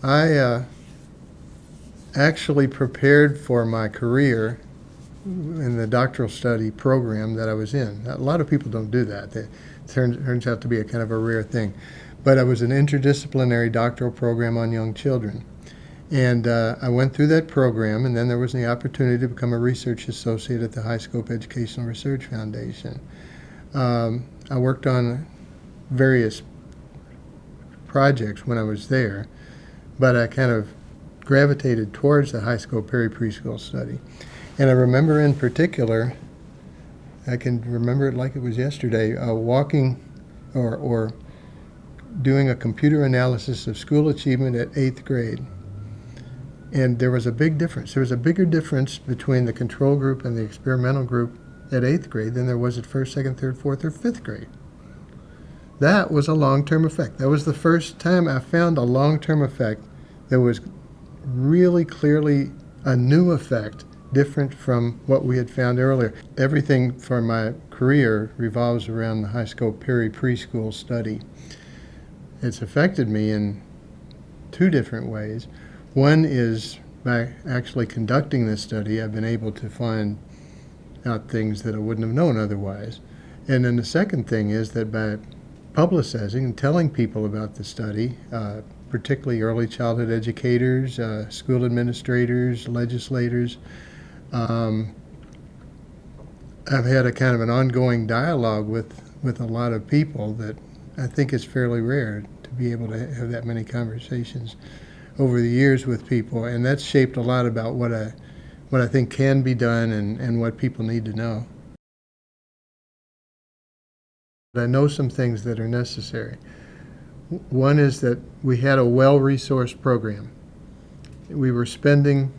I actually prepared for my career in the doctoral study program that I was in. A lot of people don't do that. It turns out to be a kind of a rare thing. But I was an interdisciplinary doctoral program on young children. And I went through that program, and then there was the opportunity to become a research associate at the High Scope Educational Research Foundation. I worked on various projects when I was there, but I kind of gravitated towards the high school preschool study. And I remember in particular, I can remember it like it was yesterday, walking or doing a computer analysis of school achievement at 8th grade. And there was a big difference. There was a bigger difference between the control group and the experimental group at 8th grade than there was at 1st, 2nd, 3rd, 4th, or 5th grade. That was a long-term effect. That was the first time I found a long-term effect that was really clearly a new effect, different from what we had found earlier. Everything for my career revolves around the high scope preschool study. It's affected me in two different ways. One is by actually conducting this study, I've been able to find out things that I wouldn't have known otherwise. And then the second thing is that by publicizing and telling people about the study, particularly early childhood educators, school administrators, legislators, I've had a kind of an ongoing dialogue with a lot of people that I think is fairly rare to be able to have that many conversations over the years with people, and that's shaped a lot about what I think can be done and what people need to know. I know some things that are necessary. One is that we had a well-resourced program. We were spending,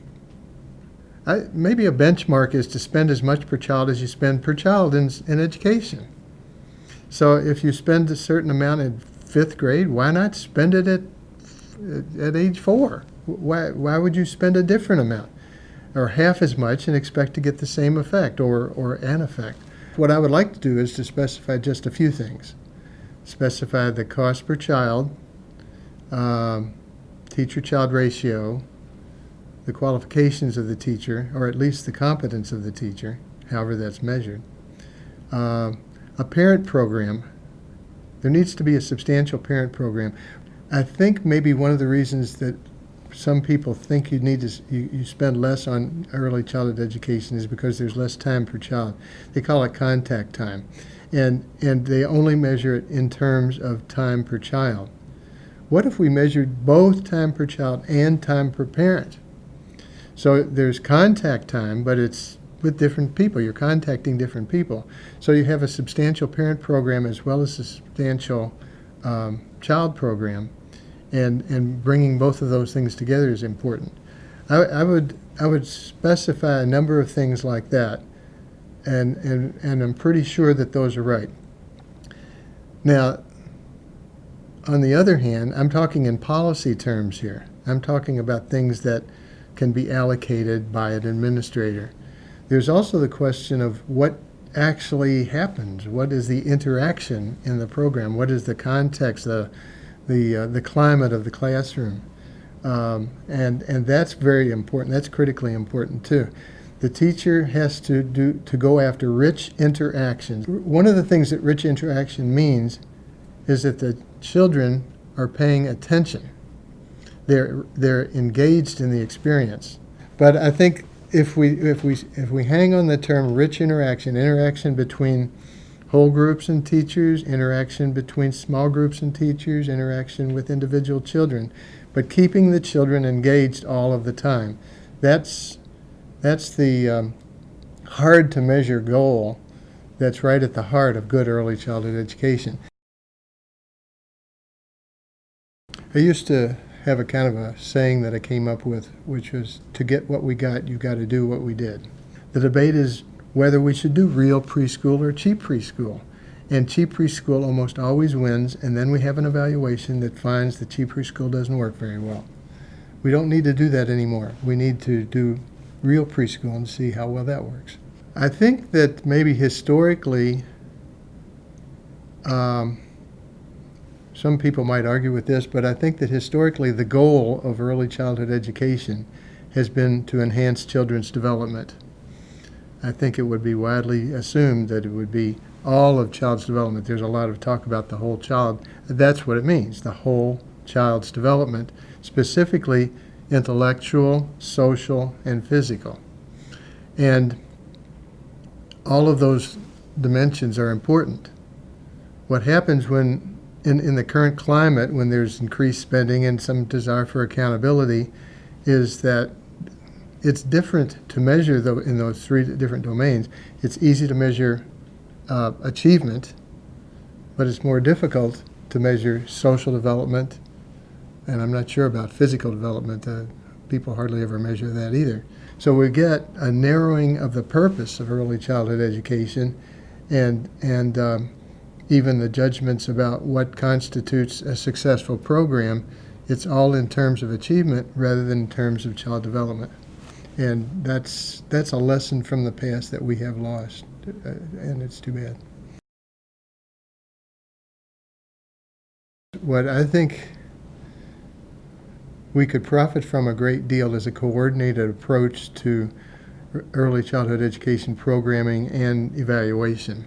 maybe a benchmark is to spend as much per child as you spend per child in education. So if you spend a certain amount in 5th grade, why not spend it at age 4? Why would you spend a different amount or half as much and expect to get the same effect or an effect? What I would like to do is to specify just a few things. Specify the cost per child, teacher-child ratio, the qualifications of the teacher, or at least the competence of the teacher, however that's measured. A parent program. There needs to be a substantial parent program. I think maybe one of the reasons that some people think you spend less on early childhood education is because there's less time per child. They call it contact time. And they only measure it in terms of time per child. What if we measured both time per child and time per parent? So there's contact time, but it's with different people. You're contacting different people. So you have a substantial parent program as well as a substantial child program, and bringing both of those things together is important. I would specify a number of things like that, and I'm pretty sure that those are right. Now, on the other hand, I'm talking in policy terms here. I'm talking about things that can be allocated by an administrator. There's also the question of what actually happens. What is the interaction in the program? What is the context, the climate of the classroom? And that's very important. That's critically important too. The teacher has to go after rich interactions. One of the things that rich interaction means is that the children are paying attention. They're engaged in the experience. But I think if we hang on the term rich interaction between whole groups and teachers, interaction between small groups and teachers, interaction with individual children, but keeping the children engaged all of the time, that's the hard to measure goal that's right at the heart of good early childhood education. I used to have a kind of a saying that I came up with, which was, to get what we got, you got to do what we did. The debate is whether we should do real preschool or cheap preschool. And cheap preschool almost always wins, and then we have an evaluation that finds that cheap preschool doesn't work very well. We don't need to do that anymore. We need to do real preschool and see how well that works. I think that maybe historically, some people might argue with this, but I think that historically the goal of early childhood education has been to enhance children's development. I think it would be widely assumed that it would be all of child's development. There's a lot of talk about the whole child. That's what it means, the whole child's development, specifically intellectual, social, and physical. And all of those dimensions are important. What happens when, in the current climate, when there's increased spending and some desire for accountability, is that it's different to measure in those three different domains. It's easy to measure achievement, but it's more difficult to measure social development, and I'm not sure about physical development. People hardly ever measure that either. So we get a narrowing of the purpose of early childhood education, and even the judgments about what constitutes a successful program. It's all in terms of achievement rather than in terms of child development. And that's a lesson from the past that we have lost, and it's too bad. What I think we could profit from a great deal is a coordinated approach to early childhood education programming and evaluation.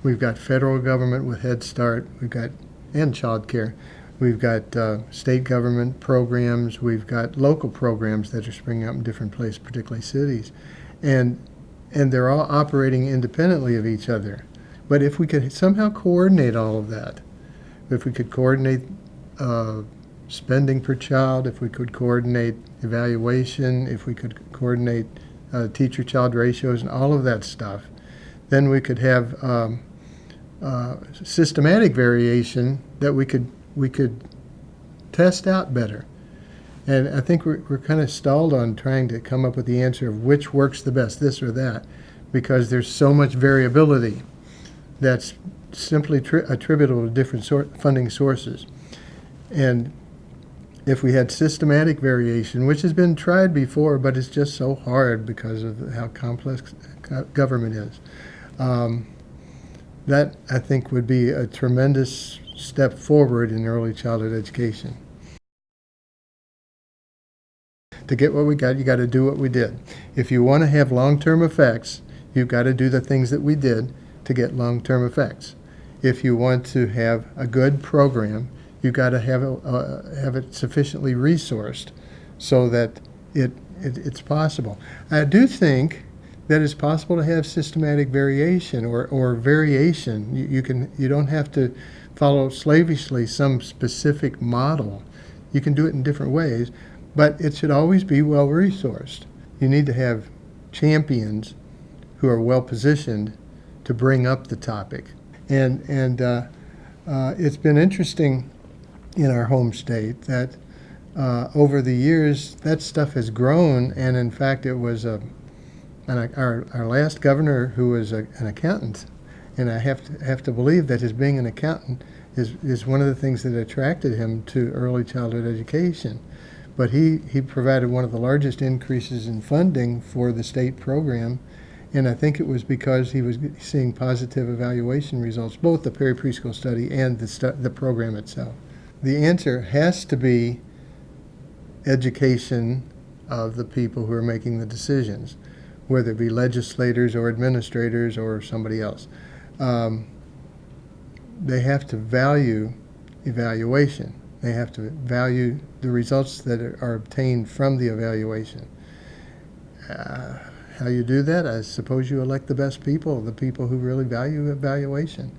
We've got federal government with Head Start, and child care. We've got state government programs. We've got local programs that are springing up in different places, particularly cities. And they're all operating independently of each other. But if we could somehow coordinate all of that, if we could coordinate spending per child, if we could coordinate evaluation, if we could coordinate teacher-child ratios and all of that stuff, then we could have systematic variation that we could test out better. And I think we're kind of stalled on trying to come up with the answer of which works the best, this or that, because there's so much variability that's simply attributable to different funding sources. And if we had systematic variation, which has been tried before, but it's just so hard because of how complex government is, that I think would be a tremendous step forward in early childhood education. To get what we got, you got to do what we did. If you want to have long-term effects, you've got to do the things that we did to get long-term effects. If you want to have a good program, you've got to have it sufficiently resourced so that it's possible. I do think that it's possible to have systematic variation or variation. You don't have to follow slavishly some specific model. You can do it in different ways, but it should always be well resourced. You need to have champions who are well positioned to bring up the topic. And it's been interesting in our home state that over the years that stuff has grown, and in fact it was our last governor who was an accountant, and I have to believe that his being an accountant is one of the things that attracted him to early childhood education. But he provided one of the largest increases in funding for the state program, and I think it was because he was seeing positive evaluation results, both the peri-preschool study and the program itself. The answer has to be education of the people who are making the decisions, whether it be legislators or administrators or somebody else. They have to value evaluation. They have to value the results that are obtained from the evaluation. How you do that? I suppose you elect the best people, the people who really value evaluation.